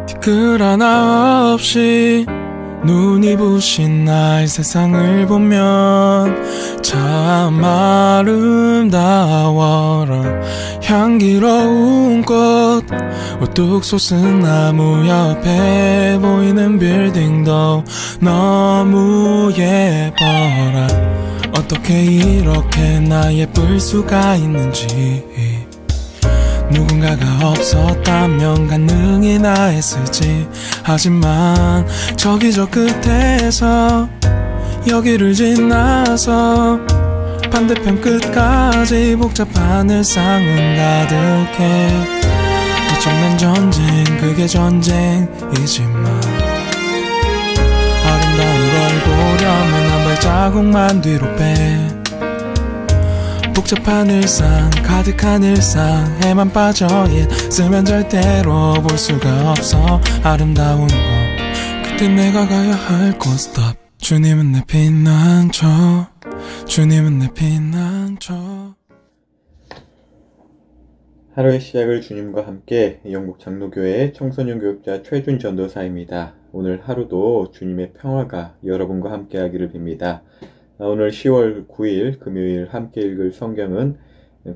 티끌 하나 없이 눈이 부신 나의 세상을 보면 참 아름다워라. 향기로운 꽃 우뚝 솟은 나무 옆에 보이는 빌딩도 너무 예뻐라. 어떻게 이렇게 나 예쁠 수가 있는지 누군가가 없었다면 가능히 나 했을지. 하지만 저기 저 끝에서 여기를 지나서 반대편 끝까지 복잡한 일상은 가득해. 어쩌면 전쟁 그게 전쟁이지만 아름다운 걸 보려면 한 발자국만 뒤로 빼. 복잡한 일상 가득한 일상에만 빠져 있으면 절대로 볼 수가 없어 아름다운 거. 그때 내가 가야 할 곳 stop. 주님은 내 피난처, 주님은 내 피난처. 하루의 시작을 주님과 함께 영국 장로교회 청소년 교육자 최준 전도사입니다. 오늘 하루도 주님의 평화가 여러분과 함께 하기를 빕니다. 오늘 10월 9일 금요일 함께 읽을 성경은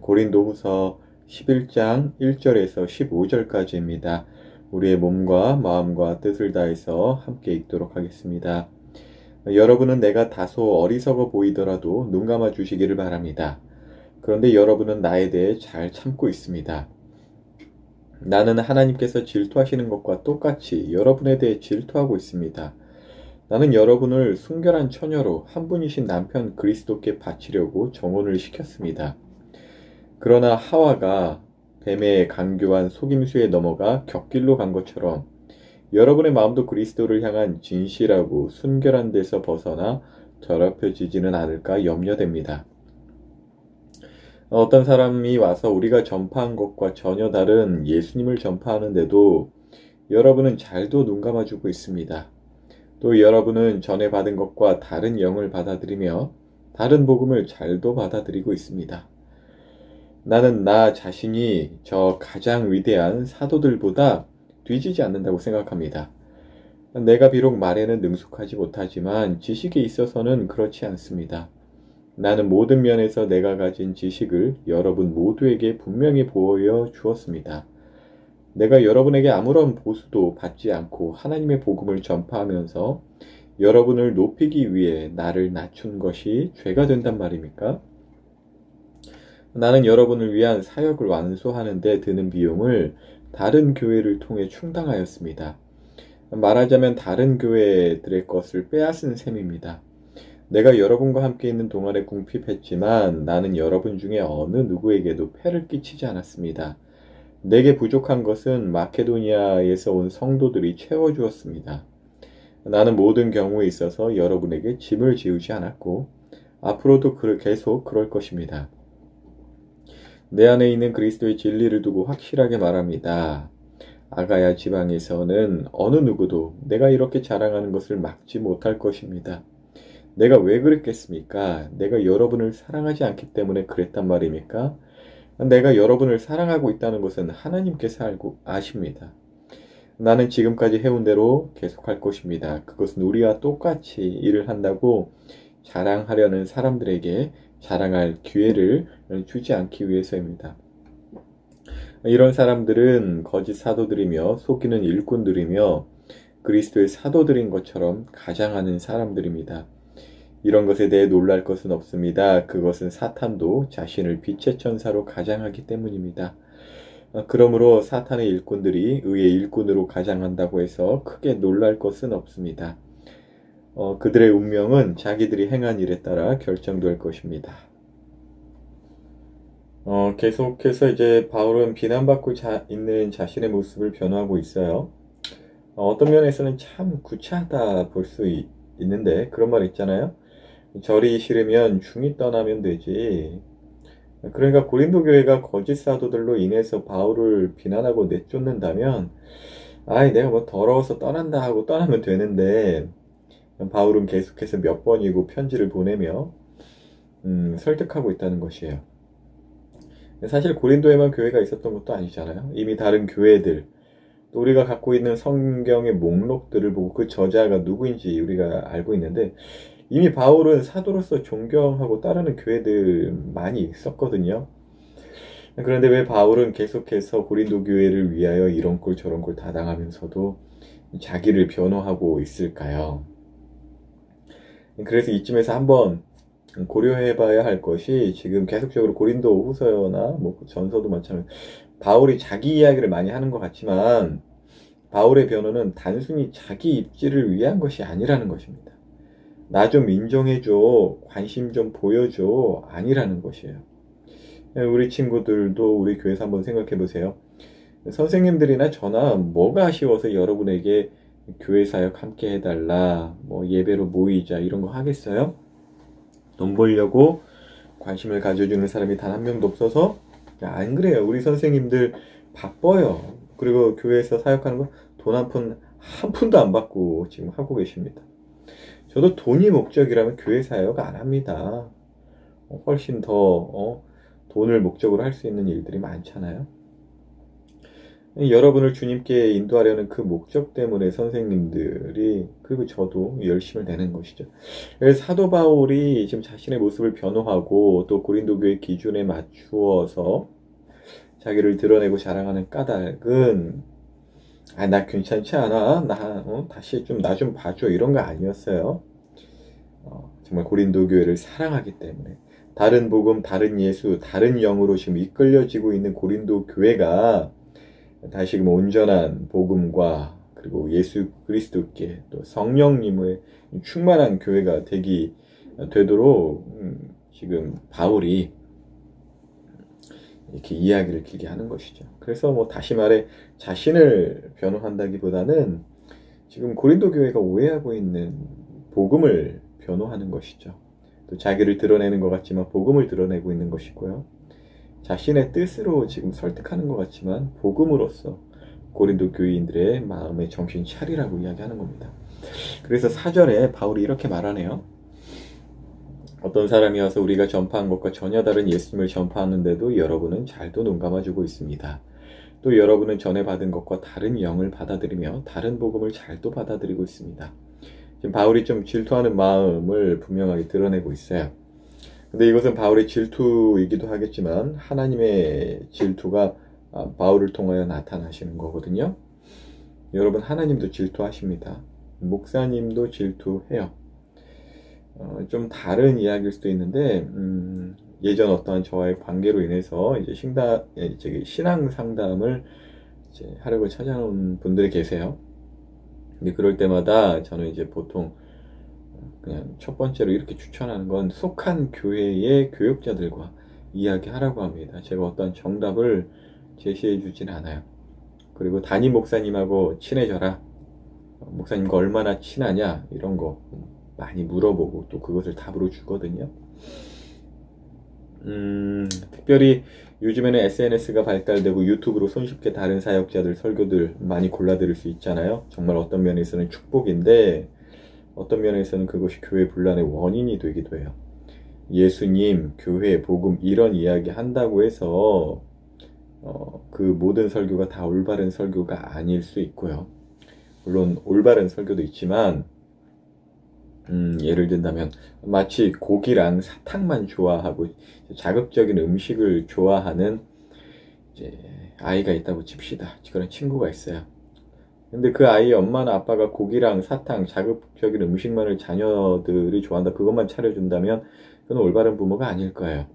고린도후서 11장 1절에서 15절까지입니다. 우리의 몸과 마음과 뜻을 다해서 함께 읽도록 하겠습니다. 여러분은 내가 다소 어리석어 보이더라도 눈 감아 주시기를 바랍니다. 그런데 여러분은 나에 대해 잘 참고 있습니다. 나는 하나님께서 질투하시는 것과 똑같이 여러분에 대해 질투하고 있습니다. 나는 여러분을 순결한 처녀로 한 분이신 남편 그리스도께 바치려고 정혼을 시켰습니다. 그러나 하와가 뱀의 간교한 속임수에 넘어가 곁길로 간 것처럼 여러분의 마음도 그리스도를 향한 진실하고 순결한 데서 벗어나 더럽혀지지는 않을까 염려됩니다. 어떤 사람이 와서 우리가 전파한 것과 전혀 다른 예수님을 전파하는데도 여러분은 잘도 눈 감아주고 있습니다. 또 여러분은 전에 받은 것과 다른 영을 받아들이며 다른 복음을 잘도 받아들이고 있습니다. 나는 나 자신이 저 가장 위대한 사도들보다 뒤지지 않는다고 생각합니다. 내가 비록 말에는 능숙하지 못하지만 지식에 있어서는 그렇지 않습니다. 나는 모든 면에서 내가 가진 지식을 여러분 모두에게 분명히 보여주었습니다. 내가 여러분에게 아무런 보수도 받지 않고 하나님의 복음을 전파하면서 여러분을 높이기 위해 나를 낮춘 것이 죄가 된단 말입니까? 나는 여러분을 위한 사역을 완수하는 데 드는 비용을 다른 교회를 통해 충당하였습니다. 말하자면 다른 교회들의 것을 빼앗은 셈입니다. 내가 여러분과 함께 있는 동안에 궁핍했지만 나는 여러분 중에 어느 누구에게도 폐를 끼치지 않았습니다. 내게 부족한 것은 마케도니아에서 온 성도들이 채워주었습니다. 나는 모든 경우에 있어서 여러분에게 짐을 지우지 않았고 앞으로도 계속 그럴 것입니다. 내 안에 있는 그리스도의 진리를 두고 확실하게 말합니다. 아가야 지방에서는 어느 누구도 내가 이렇게 자랑하는 것을 막지 못할 것입니다. 내가 왜 그랬겠습니까? 내가 여러분을 사랑하지 않기 때문에 그랬단 말입니까? 내가 여러분을 사랑하고 있다는 것은 하나님께서 아십니다. 나는 지금까지 해온 대로 계속할 것입니다. 그것은 우리와 똑같이 일을 한다고 자랑하려는 사람들에게 자랑할 기회를 주지 않기 위해서입니다. 이런 사람들은 거짓 사도들이며 속이는 일꾼들이며 그리스도의 사도들인 것처럼 가장하는 사람들입니다. 이런 것에 대해 놀랄 것은 없습니다. 그것은 사탄도 자신을 빛의 천사로 가장하기 때문입니다. 그러므로 사탄의 일꾼들이 의의 일꾼으로 가장한다고 해서 크게 놀랄 것은 없습니다. 그들의 운명은 자기들이 행한 일에 따라 결정될 것입니다. 계속해서 이제 바울은 비난받고 있는 자신의 모습을 변호하고 있어요. 어떤 면에서는 참 구차하다 볼 수 있는데 그런 말 있잖아요. 절이 싫으면 중이 떠나면 되지. 그러니까 고린도 교회가 거짓 사도들로 인해서 바울을 비난하고 내쫓는다면 내가 뭐 더러워서 떠난다 하고 떠나면 되는데 바울은 계속해서 몇 번이고 편지를 보내며 설득하고 있다는 것이에요. 사실 고린도에만 교회가 있었던 것도 아니잖아요. 이미 다른 교회들, 또 우리가 갖고 있는 성경의 목록들을 보고 그 저자가 누구인지 우리가 알고 있는데, 이미 바울은 사도로서 존경하고 따르는 교회들 많이 있었거든요. 그런데 왜 바울은 계속해서 고린도 교회를 위하여 이런 꼴 저런 꼴 다 당하면서도 자기를 변호하고 있을까요? 그래서 이쯤에서 한번 고려해 봐야 할 것이, 지금 계속적으로 고린도 후서나 뭐 전서도 마찬가지, 바울이 자기 이야기를 많이 하는 것 같지만 바울의 변호는 단순히 자기 입지를 위한 것이 아니라는 것입니다. 나 좀 인정해줘, 관심 좀 보여줘, 아니라는 것이에요. 우리 친구들도 우리 교회에서 한번 생각해 보세요. 선생님들이나 저나 뭐가 아쉬워서 여러분에게 교회 사역 함께 해달라, 뭐 예배로 모이자 이런 거 하겠어요? 돈 벌려고 관심을 가져주는 사람이 단 한 명도 없어서? 안 그래요. 우리 선생님들 바빠요. 그리고 교회에서 사역하는 거 돈 한 푼도 안 받고 지금 하고 계십니다. 저도 돈이 목적이라면 교회 사역 안 합니다. 훨씬 더 돈을 목적으로 할 수 있는 일들이 많잖아요. 여러분을 주님께 인도하려는 그 목적 때문에 선생님들이, 그리고 저도 열심을 내는 것이죠. 그래서 사도 바울이 지금 자신의 모습을 변호하고 또 고린도 교회 기준에 맞추어서 자기를 드러내고 자랑하는 까닭은, 나 괜찮지 않아? 다시 나 좀 봐줘, 이런 거 아니었어요. 정말 고린도 교회를 사랑하기 때문에, 다른 복음, 다른 예수, 다른 영으로 지금 이끌려지고 있는 고린도 교회가 다시금 온전한 복음과 그리고 예수 그리스도께 또 성령님의 충만한 교회가 되도록 지금 바울이 이렇게 이야기를 길게 하는 것이죠. 그래서 뭐 다시 말해 자신을 변호한다기보다는 지금 고린도 교회가 오해하고 있는 복음을 변호하는 것이죠. 또 자기를 드러내는 것 같지만 복음을 드러내고 있는 것이고요. 자신의 뜻으로 지금 설득하는 것 같지만 복음으로써 고린도 교인들의 마음에 정신 차리라고 이야기하는 겁니다. 그래서 4절에 바울이 이렇게 말하네요. 어떤 사람이 와서 우리가 전파한 것과 전혀 다른 예수님을 전파하는데도 여러분은 잘도 눈 감아주고 있습니다. 또 여러분은 전에 받은 것과 다른 영을 받아들이며 다른 복음을 잘도 받아들이고 있습니다. 지금 바울이 좀 질투하는 마음을 분명하게 드러내고 있어요. 근데 이것은 바울의 질투이기도 하겠지만 하나님의 질투가 바울을 통하여 나타나시는 거거든요. 여러분, 하나님도 질투하십니다. 목사님도 질투해요. 좀 다른 이야기일 수도 있는데 예전 어떠한 저와의 관계로 인해서 이제 신앙 상담을 이제 하려고 찾아온 분들이 계세요. 근데 그럴 때마다 저는 이제 보통 그냥 첫 번째로 이렇게 추천하는 건 속한 교회의 교육자들과 이야기하라고 합니다. 제가 어떤 정답을 제시해 주진 않아요. 그리고 담임 목사님하고 친해져라, 목사님과 얼마나 친하냐, 이런 거 많이 물어보고 또 그것을 답으로 주거든요. 특별히 요즘에는 SNS가 발달되고 유튜브로 손쉽게 다른 사역자들 설교들 많이 골라 들을 수 있잖아요. 정말 어떤 면에서는 축복인데 어떤 면에서는 그것이 교회 분란의 원인이 되기도 해요. 예수님, 교회, 복음 이런 이야기 한다고 해서 그 모든 설교가 다 올바른 설교가 아닐 수 있고요. 물론 올바른 설교도 있지만 예를 든다면 마치 고기랑 사탕만 좋아하고 자극적인 음식을 좋아하는 이제 아이가 있다고 칩시다. 그런 친구가 있어요. 근데 그 아이의 엄마나 아빠가 고기랑 사탕, 자극적인 음식만을 자녀들이 좋아한다, 그것만 차려준다면 그건 올바른 부모가 아닐 거예요.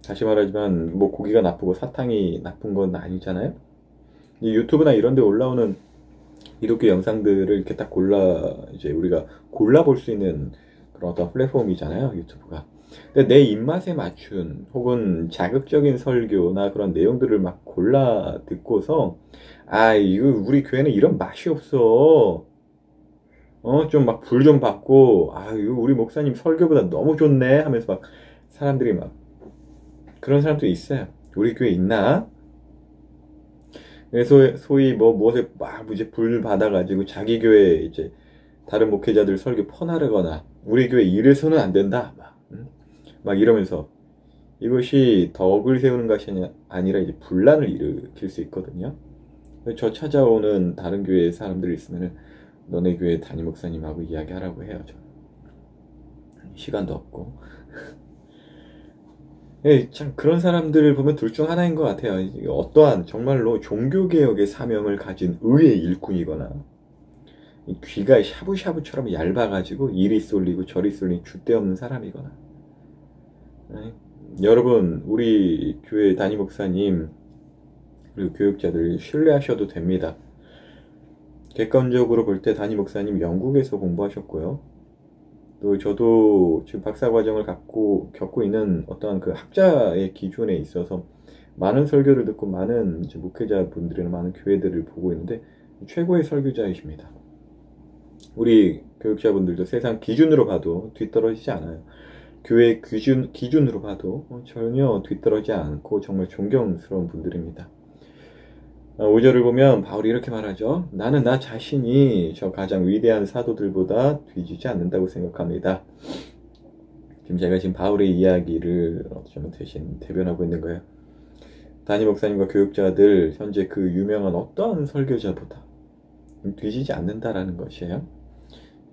다시 말하지만 뭐 고기가 나쁘고 사탕이 나쁜 건 아니잖아요. 이 유튜브나 이런 데 올라오는 기독교 영상들을 이렇게 딱 이제 우리가 골라볼 수 있는 그런 어떤 플랫폼이잖아요, 유튜브가. 근데 내 입맛에 맞춘 혹은 자극적인 설교나 그런 내용들을 막 골라 듣고서 이거 우리 교회는 이런 맛이 없어, 좀 막 불 좀 받고, 이거 우리 목사님 설교보다 너무 좋네 하면서 막 사람들이 막 그런 사람들이 있어요. 우리 교회 있나? 그래서 소위 무엇에 막 이제 불 받아가지고 자기 교회 이제 다른 목회자들 설교 퍼나르거나 우리 교회 이래서는 안 된다 막 이러면서, 이것이 덕을 세우는 것이 아니라 이제 분란을 일으킬 수 있거든요. 저 찾아오는 다른 교회 사람들이 있으면은 너네 교회 담임 목사님하고 이야기하라고 해요. 저 시간도 없고. 예, 참 그런 사람들을 보면 둘 중 하나인 것 같아요. 어떠한 정말로 종교개혁의 사명을 가진 의의 일꾼이거나 귀가 샤브샤브처럼 얇아가지고 이리 쏠리고 저리 쏠린 줏대없는 사람이거나. 예? 여러분, 우리 교회 담임 목사님 그리고 교육자들 신뢰하셔도 됩니다. 객관적으로 볼 때 담임 목사님 영국에서 공부하셨고요. 또 저도 지금 박사과정을 겪고 있는 어떠한 그 학자의 기준에 있어서 많은 설교를 듣고 많은 목회자분들이나 많은 교회들을 보고 있는데 최고의 설교자이십니다. 우리 교육자분들도 세상 기준으로 봐도 뒤떨어지지 않아요. 교회 기준으로 봐도 전혀 뒤떨어지지 않고 정말 존경스러운 분들입니다. 5절을 보면 바울이 이렇게 말하죠. 나는 나 자신이 저 가장 위대한 사도들보다 뒤지지 않는다고 생각합니다. 제가 바울의 이야기를 어쩌면 대신 대변하고 있는 거예요. 담임 목사님과 교육자들 현재 그 유명한 어떠한 설교자보다 뒤지지 않는다라는 것이에요.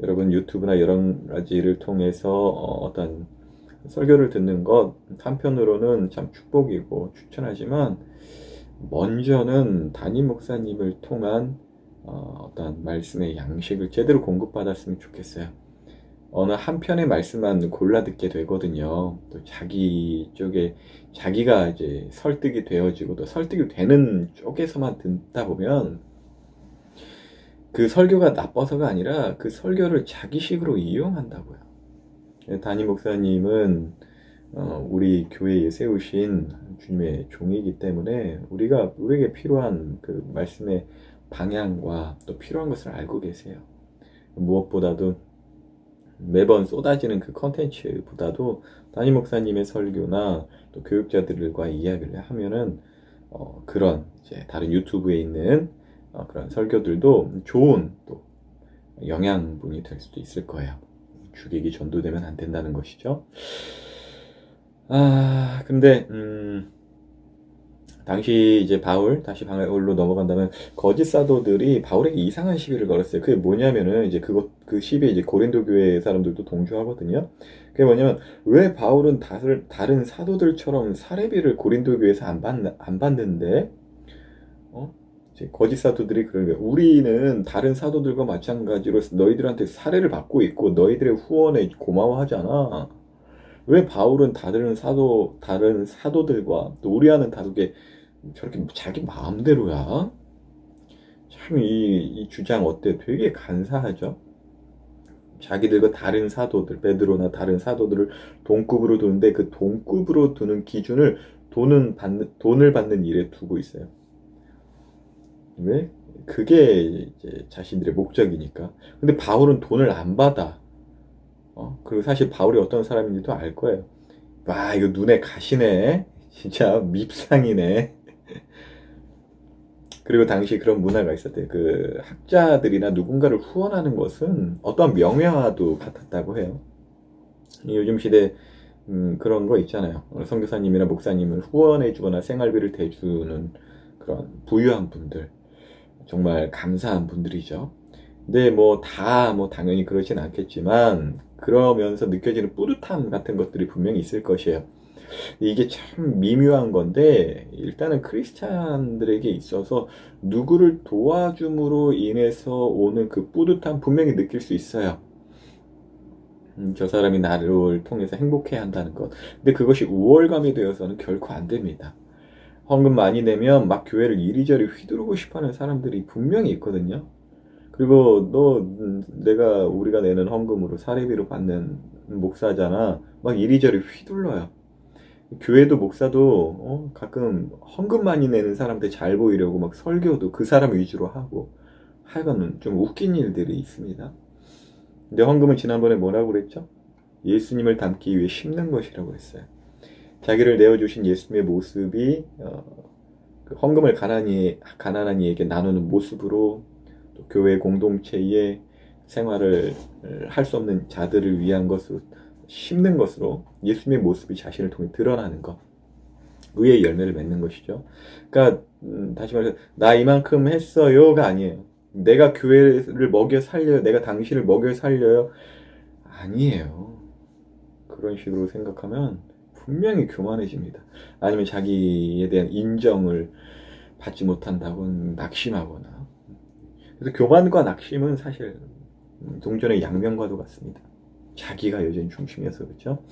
여러분 유튜브나 여러 가지를 통해서 어떤 설교를 듣는 것 한편으로는 참 축복이고 추천하지만 먼저는 담임 목사님을 통한 어떤 말씀의 양식을 제대로 공급받았으면 좋겠어요. 어느 한편의 말씀만 골라 듣게 되거든요. 또 자기 쪽에 자기가 이제 설득이 되어지고 또 설득이 되는 쪽에서만 듣다 보면 그 설교가 나빠서가 아니라 그 설교를 자기식으로 이용한다고요. 담임 목사님은 우리 교회에 세우신 주님의 종이기 때문에 우리에게 필요한 그 말씀의 방향과 또 필요한 것을 알고 계세요. 무엇보다도 매번 쏟아지는 그 컨텐츠보다도 담임 목사님의 설교나 또 교육자들과 이야기를 하면은 그런 이제 다른 유튜브에 있는 그런 설교들도 좋은 또 영양분이 될 수도 있을 거예요. 주객이 전도되면 안 된다는 것이죠. 근데 당시 이제 다시 바울로 넘어간다면 거짓 사도들이 바울에게 이상한 시비를 걸었어요. 그게 뭐냐면은 이제 그 시비에 이제 고린도 교회 사람들도 동조하거든요. 그게 뭐냐면 왜 바울은 다른 사도들처럼 사례비를 고린도 교회에서 안 받는데 이제 거짓 사도들이 그러는 거예요. 우리는 다른 사도들과 마찬가지로 너희들한테 사례를 받고 있고 너희들의 후원에 고마워하잖아. 왜 바울은 다른 사도들과 또 우리와는 다르게 저렇게 자기 마음대로야? 참 이 주장 어때? 되게 간사하죠? 자기들과 다른 사도들, 베드로나 다른 사도들을 동급으로 두는데 그 동급으로 두는 기준을 돈을 받는 일에 두고 있어요. 왜? 그게 이제 자신들의 목적이니까. 근데 바울은 돈을 안 받아. 그리고 사실 바울이 어떤 사람인지도 알 거예요. 와, 이거 눈에 가시네. 진짜 밉상이네. 그리고 당시 그런 문화가 있었대요. 그 학자들이나 누군가를 후원하는 것은 어떤 명예와도 같았다고 해요. 요즘 시대 그런 거 있잖아요. 선교사님이나 목사님을 후원해주거나 생활비를 대주는 그런 부유한 분들, 정말 감사한 분들이죠. 근데 당연히 그러진 않겠지만 그러면서 느껴지는 뿌듯함 같은 것들이 분명히 있을 것이에요. 이게 참 미묘한 건데 일단은 크리스찬들에게 있어서 누구를 도와줌으로 인해서 오는 그 뿌듯함 분명히 느낄 수 있어요. 저 사람이 나를 통해서 행복해야 한다는 것. 근데 그것이 우월감이 되어서는 결코 안 됩니다. 헌금 많이 내면 막 교회를 이리저리 휘두르고 싶어하는 사람들이 분명히 있거든요. 그리고 우리가 내는 헌금으로 사례비로 받는 목사잖아. 막 이리저리 휘둘러요. 교회도 목사도 가끔 헌금 많이 내는 사람한테 잘 보이려고 막 설교도 그 사람 위주로 하고 하여간 좀 웃긴 일들이 있습니다. 근데 헌금은 지난번에 뭐라고 그랬죠? 예수님을 닮기 위해 심는 것이라고 했어요. 자기를 내어주신 예수님의 모습이 그 헌금을 가난한 이에게 나누는 모습으로 또 교회 공동체의 생활을 할 수 없는 자들을 위한 것으로 심는 것으로 예수님의 모습이 자신을 통해 드러나는 것, 의의 열매를 맺는 것이죠. 그러니까 다시 말해서 나 이만큼 했어요가 아니에요. 내가 교회를 먹여 살려요. 내가 당신을 먹여 살려요. 아니에요. 그런 식으로 생각하면 분명히 교만해집니다. 아니면 자기에 대한 인정을 받지 못한다고는 낙심하거나. 그래서 교만과 낙심은 사실 동전의 양면과도 같습니다. 자기가 여전히 중심이어서 그렇죠.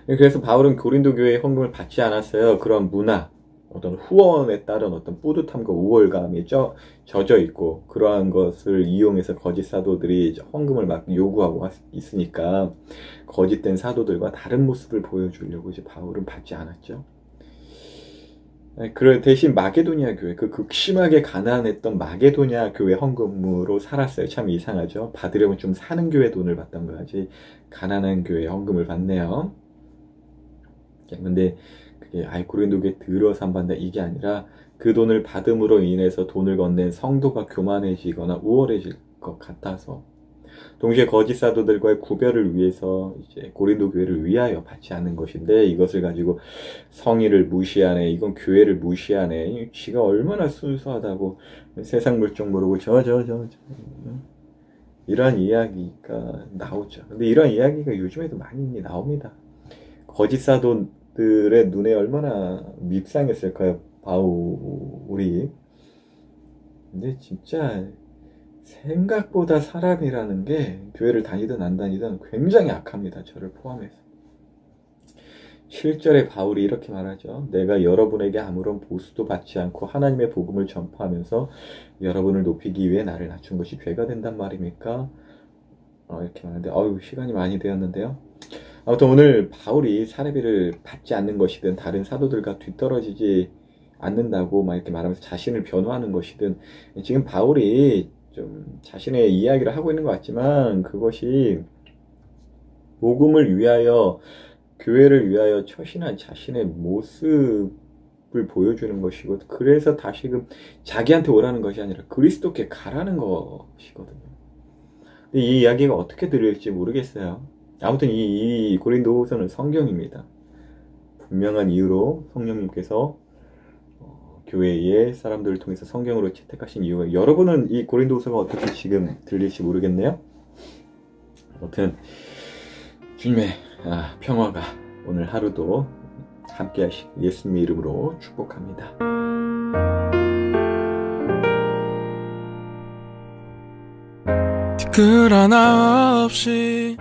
그래서 바울은 고린도 교회의 헌금을 받지 않았어요. 그런 문화, 어떤 후원에 따른 어떤 뿌듯함과 우월감이 젖어 있고, 그러한 것을 이용해서 거짓 사도들이 헌금을 막 요구하고 있으니까 거짓된 사도들과 다른 모습을 보여주려고 이제 바울은 받지 않았죠. 그 대신 마게도니아 교회, 그 극심하게 가난했던 마게도니아 교회 헌금으로 살았어요. 참 이상하죠. 받으려면 좀 사는 교회 돈을 받던 거지 가난한 교회 헌금을 받네요. 근데 그게 고린도 교회 들어서 안 받는다 이게 아니라 그 돈을 받음으로 인해서 돈을 건넨 성도가 교만해지거나 우월해질 것 같아서, 동시에 거짓 사도들과의 구별을 위해서 이제 고린도 교회를 위하여 받지 않는 것인데, 이것을 가지고 성의를 무시하네, 이건 교회를 무시하네, 지가 얼마나 순수하다고, 세상 물정 모르고 이런 이야기가 나오죠. 근데 이런 이야기가 요즘에도 많이 나옵니다. 거짓 사도들의 눈에 얼마나 밉상했을까요, 바울이. 근데 진짜 생각보다 사람이라는 게 교회를 다니든 안 다니든 굉장히 악합니다. 저를 포함해서. 7절에 바울이 이렇게 말하죠. 내가 여러분에게 아무런 보수도 받지 않고 하나님의 복음을 전파하면서 여러분을 높이기 위해 나를 낮춘 것이 죄가 된단 말입니까? 이렇게 말하는데 시간이 많이 되었는데요. 아무튼 오늘 바울이 사례비를 받지 않는 것이든 다른 사도들과 뒤떨어지지 않는다고 막 이렇게 말하면서 자신을 변호하는 것이든, 지금 바울이 좀 자신의 이야기를 하고 있는 것 같지만 그것이 복음을 위하여, 교회를 위하여 처신한 자신의 모습을 보여주는 것이고, 그래서 다시금 자기한테 오라는 것이 아니라 그리스도께 가라는 것이거든요. 근데 이 이야기가 어떻게 들릴지 모르겠어요. 아무튼 이 고린도후서는 성경입니다. 분명한 이유로 성령님께서 교회의 사람들을 통해서 성경으로 채택하신 이유가, 여러분은 이 고린도후서가 어떻게 지금 들릴지 모르겠네요. 아무튼 주님의 평화가 오늘 하루도 함께 하시고 예수님의 이름으로 축복합니다. 티끌 하나 없이